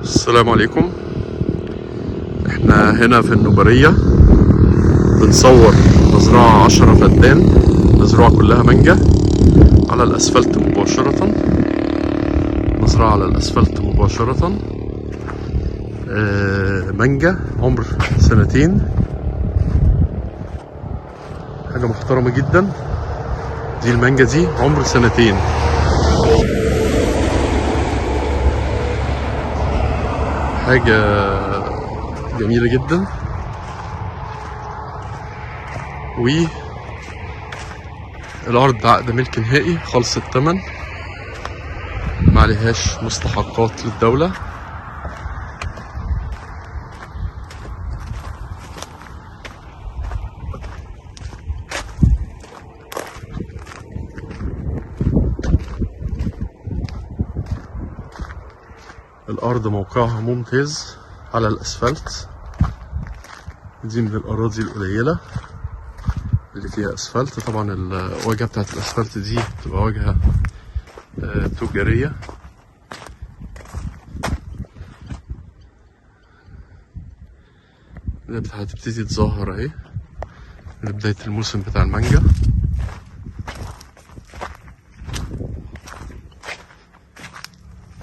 السلام عليكم. احنا هنا في النوبرية بنصور مزرعة 10 فدان، مزرعة كلها مانجا على الاسفلت مباشرة. مزرعة على الاسفلت مباشرة. مانجا عمر 2 سنين، حاجة محترمة جدا. دي المانجا دي عمر 2 سنين، حاجة جميلة جدا. والأرض عقد ملك نهائي، خالص التمن، معلهاش مستحقات للدولة. الأرض موقعها ممتاز على الأسفلت. دي من الأراضي القليلة اللي فيها أسفلت. طبعا الواجهة بتاعت الأسفلت دي بتبقى واجهة تجارية. هتبتدي تظهر اهي من بداية الموسم بتاع المانجا.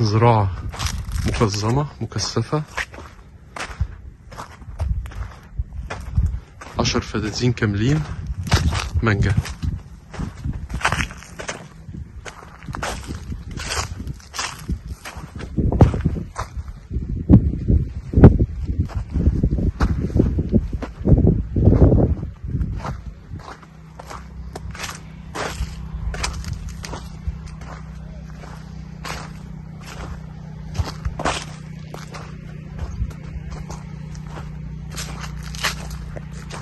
زراعة مقزمة مكثفة، 10 فدادين كاملين مانجا.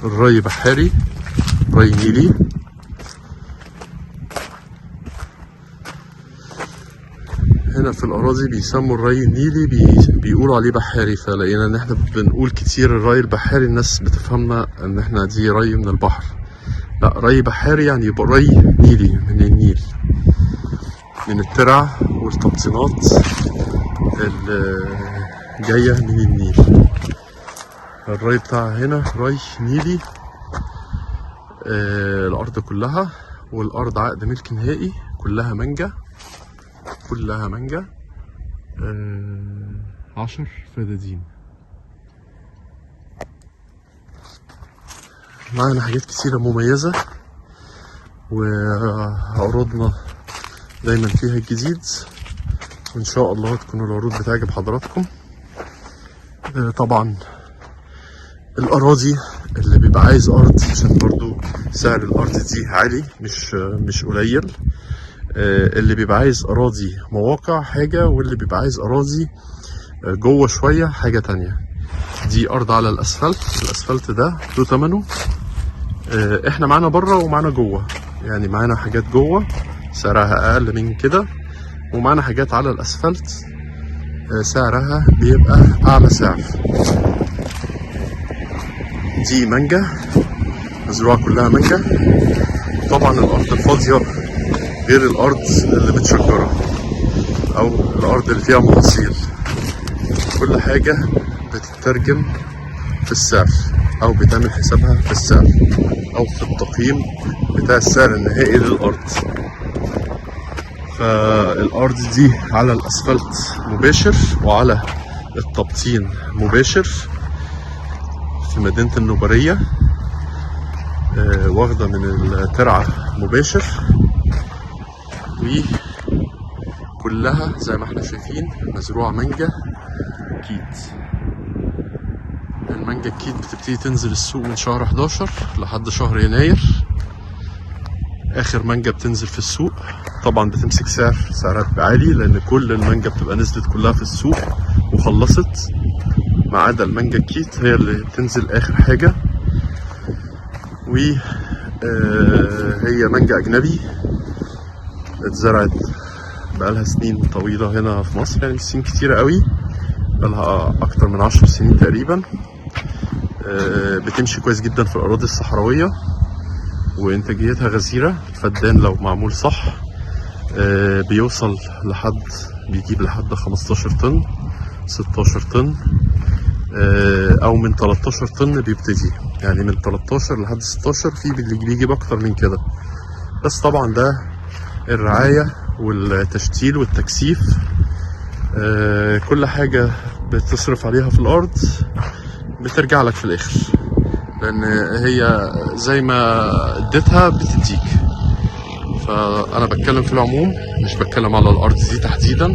الري بحاري، ري نيلي. هنا في الأراضي بيسموا الري النيلي بيقولوا عليه بحاري، فلقينا ان احنا بنقول كتير الري البحاري، الناس بتفهمنا ان احنا دي ري من البحر. لا، ري بحاري يعني يبقى ري نيلي من النيل، من الترع والتبطينات اللي جاية من النيل. الري بتاع هنا ري نيلي. الأرض كلها، والأرض عقد ملك نهائي، كلها مانجا، كلها مانجا. 10 فدادين. معانا حاجات كتيرة مميزة، وعروضنا دايما فيها الجديد، وإن شاء الله تكون العروض بتعجب حضراتكم. طبعا الأراضي اللي بيبقى عايز أرض، عشان برضو سعر الأرض دي عالي، مش قليل. اللي بيبقى عايز أراضي مواقع حاجة، واللي بيبقى عايز أراضي جوه شوية حاجة تانية. دي أرض على الأسفلت. الأسفلت ده له تمنه. احنا معانا بره ومعانا جوه، يعني معانا حاجات جوه سعرها أقل من كده، ومعانا حاجات على الأسفلت سعرها بيبقى أعلى سعر. دي مانجا، مزروعة كلها مانجا. طبعا الأرض الفاضية غير الأرض اللي متشجرة أو الأرض اللي فيها محاصيل. كل حاجة بتترجم في السعر، أو بتعمل حسابها في السعر، أو في التقييم بتاع السعر النهائي للأرض. فالأرض دي على الأسفلت مباشر، وعلى التبطين مباشر في مدينة النوبرية. واخدة من الترعة مباشر، وكلها زي ما احنا شايفين مزروعة مانجا كيت. المانجا الكيت بتبتدي تنزل السوق من شهر 11 لحد شهر يناير. اخر مانجا بتنزل في السوق طبعا بتمسك سعرها بيبقى عالي، لان كل المانجا بتبقى نزلت كلها في السوق وخلصت، ما عدا المانجا الكيت هي اللي بتنزل اخر حاجة. وهي مانجا اجنبي، اتزرعت بقالها سنين طويلة هنا في مصر، يعني سنين كتيرة قوي، بقالها اكتر من 10 سنين تقريبا. بتمشي كويس جدا في الاراضي الصحراوية، وانتاجيتها غزيرة. الفدان لو معمول صح بيوصل بيجيب لحد 15 طن 16 طن او من 13 طن بيبتدي، يعني من 13 لحد 16 في اللي بيجيب اكتر من كده. بس طبعا ده الرعاية والتشتيل والتكثيف، كل حاجة بتصرف عليها في الارض بترجع لك في الاخر، لان هي زي ما اديتها بتديك. فانا بتكلم في العموم، مش بتكلم على الارض دي تحديدا،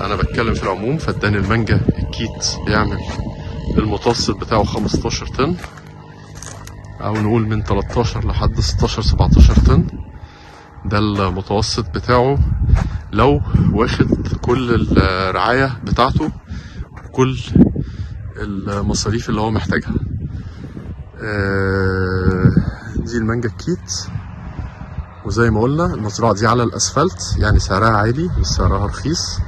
انا بتكلم في العموم. فدان المانجا الكيت بيعمل المتوسط بتاعه 15 طن، او نقول من 13 لحد 16 17 طن. ده المتوسط بتاعه لو واخد كل الرعاية بتاعته وكل المصاريف اللي هو محتاجها. دي المانجا الكيت، وزي ما قلنا المزرعة دي على الاسفلت، يعني سعرها عالي مش سعرها رخيص.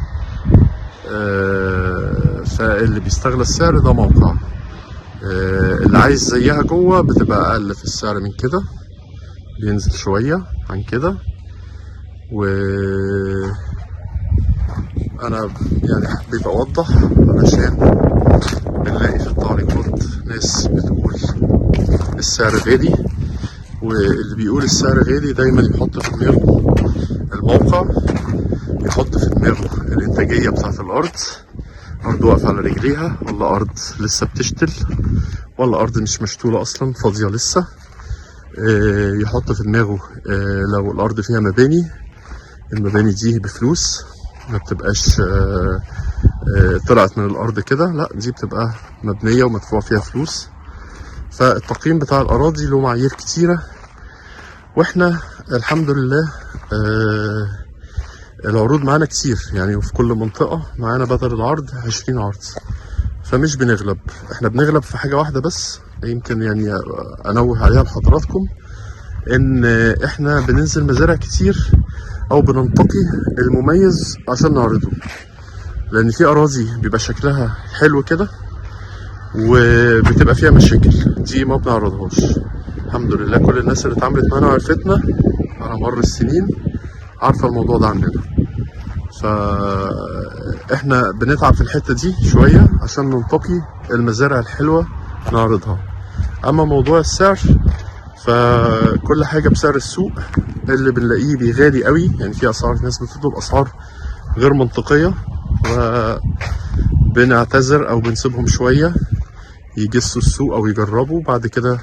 فاللي بيستغل السعر ده موقع، اللي عايز زيها جوه بتبقى اقل في السعر من كده، بينزل شوية عن كده. و انا يعني حبيت اوضح علشان بنلاقي في التعليقات ناس بتقول السعر غالي، واللي بيقول السعر غالي دايما يحط في دماغه الموقع، يحط في دماغه الانتاجية بتاعت الارض، ارض واقفة على رجليها ولا ارض لسه بتشتل ولا ارض مش مشتولة اصلا فاضية لسه. يحط في دماغه لو الارض فيها مباني، المباني دي بفلوس، ما بتبقاش طلعت من الارض كده، لا دي بتبقى مبنية ومدفوع فيها فلوس. فالتقييم بتاع الاراضي له معايير كتيرة، واحنا الحمد لله العروض معانا كتير، يعني وفي كل منطقة معانا بدل العرض 20 عرض. فمش بنغلب، احنا بنغلب في حاجة واحدة بس، يمكن يعني انوه عليها لحضراتكم، ان احنا بننزل مزارع كتير او بننتقي المميز عشان نعرضه، لان في اراضي بيبقى شكلها حلو كده وبتبقى فيها مشاكل، دي ما بنعرضهاش. الحمد لله كل الناس اللي اتعاملت معانا وعرفتنا على مر السنين عارفة الموضوع ده عننا. فاحنا بنتعب في الحتة دي شوية عشان ننتقي المزارع الحلوة نعرضها. اما موضوع السعر فكل حاجة بسعر السوق، اللي بنلاقيه بيغالي قوي، يعني في اسعار ناس بتطلب اسعار غير منطقية، وبنعتذر او بنسيبهم شوية يجسوا السوق او يجربوا، بعد كده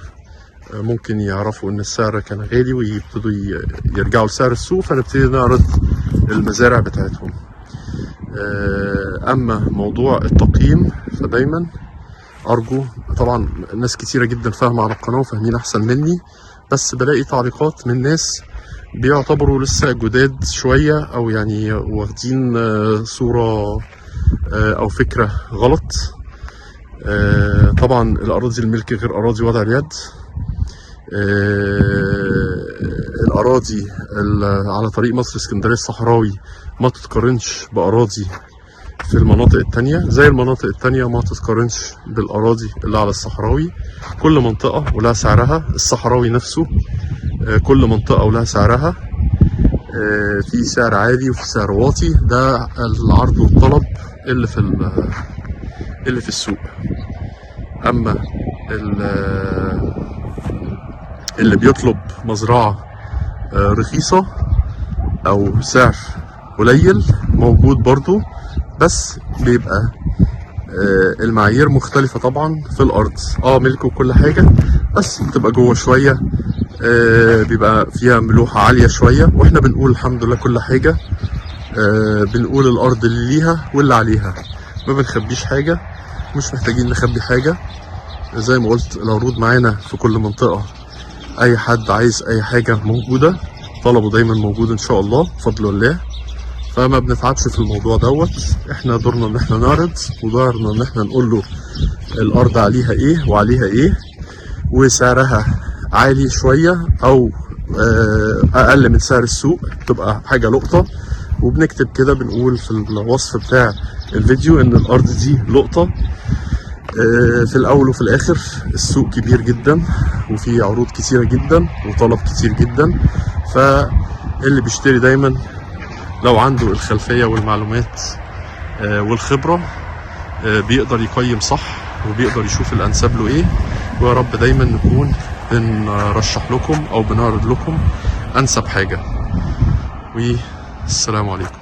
ممكن يعرفوا ان السعر كان غالي ويبتدوا يرجعوا لسعر السوق، فنبتدي نعرض المزارع بتاعتهم. اما موضوع التقييم فدايما ارجو، طبعا ناس كتيرة جدا فاهمة على القناة وفاهمين احسن مني، بس بلاقي تعليقات من ناس بيعتبروا لسه جداد شوية، او يعني واخدين صورة او فكرة غلط. طبعا الاراضي الملك غير اراضي وضع اليد. الاراضي على طريق مصر اسكندرية الصحراوي ما تتقارنش باراضي في المناطق التانية، زي المناطق التانية ما تتقارنش بالاراضي اللي على الصحراوي. كل منطقة ولها سعرها، الصحراوي نفسه كل منطقة ولها سعرها، في سعر عالي وفي سعر واطي، ده العرض والطلب اللي في السوق. اما اللي بيطلب مزرعة رخيصة او سعر قليل موجود برضو، بس بيبقى المعايير مختلفة طبعا في الارض، ملك وكل حاجة، بس بتبقى جوه شوية بيبقى فيها ملوحة عالية شوية. واحنا بنقول الحمد لله كل حاجة، بنقول الارض اللي ليها واللي عليها، ما بنخبيش حاجة، مش محتاجين نخبي حاجة. زي ما قلت العروض معانا في كل منطقة، اي حد عايز اي حاجة موجودة، طلبه دايما موجود ان شاء الله بفضل الله. فما بنتعبش في الموضوع دوت، احنا دورنا ان احنا نعرض، ودورنا ان احنا نقول له الارض عليها ايه وعليها ايه، وسعرها عالي شوية او اقل من سعر السوق، تبقى حاجة لقطة. وبنكتب كده بنقول في الوصف بتاع الفيديو ان الارض دي لقطة. في الاول وفي الاخر السوق كبير جدا وفي عروض كتيرة جدا وطلب كتير جدا، فاللي بيشتري دايما لو عنده الخلفية والمعلومات والخبرة بيقدر يقيم صح وبيقدر يشوف الأنسب له إيه. ويا رب دايما نكون بنرشح لكم أو بنعرض لكم أنسب حاجة. والسلام عليكم.